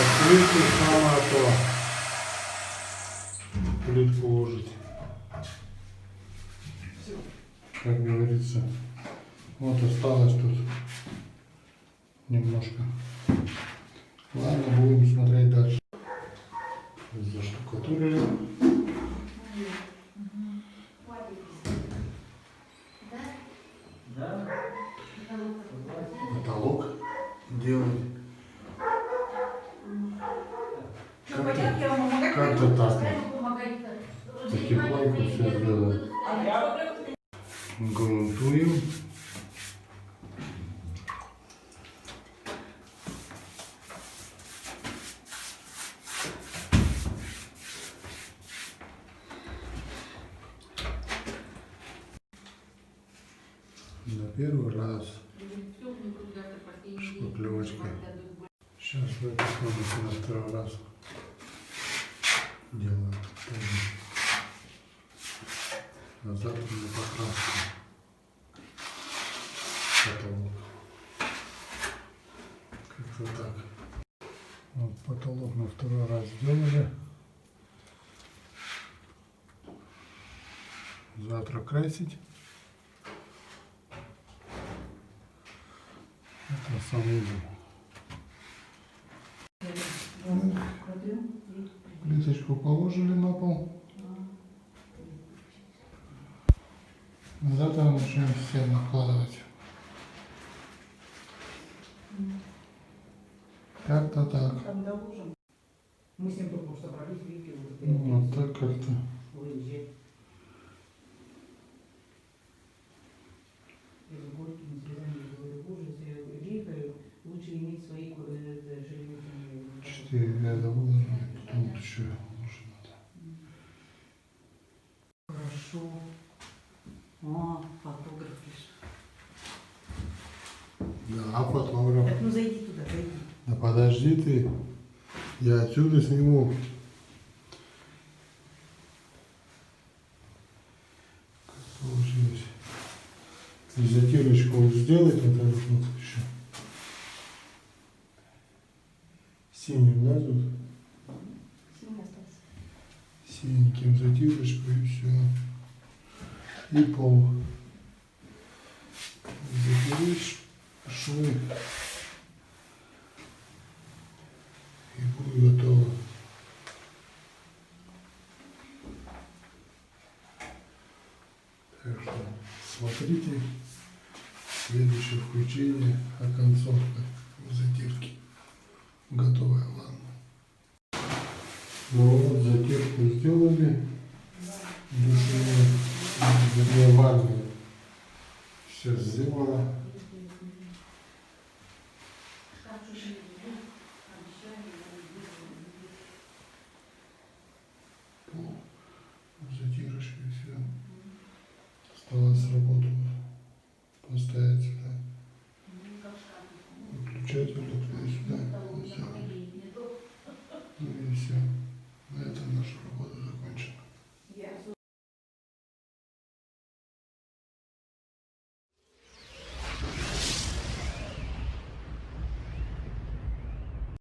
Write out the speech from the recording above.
Открытие самое то. Плитку ложить. Как говорится. Вот осталось тут немножко. Ладно, будем смотреть дальше. Заштукатурили. Потолок делать. Как-то так. Потихоньку все сделаем. Грунтуем. На первый раз шпаклевочкой. Сейчас в этой комнате на второй раз делаю. А завтра на покраску потолок. Как-то так. Вот потолок на второй раз сделали. Завтра красить. Это санузел. Плиточку положили на пол. Завтра начнем все накладывать. Как-то так. Мы с ним только собрались, видите, Вот так как-то. Лучше иметь свои железные. 4 ряда выложили, потом еще лучше надо. Хорошо. О, фотограф лишь. Да, фотограф. Так ну зайди туда, зайди. Да подожди ты, я отсюда сниму. Как получилось. И затирочку вот сделать, вот этот вот еще. Синим, да, тут? Синий остался. Синеньким затирочку и все. И пол. Затиришь швы. И будет готово. Так что смотрите следующее включение, оконцовка затирки. Готовая ванна. Ну вот, затирку сделали. Душевую, вернее, ванну. Все сделано. Затирочка и все. Осталось работу поставить.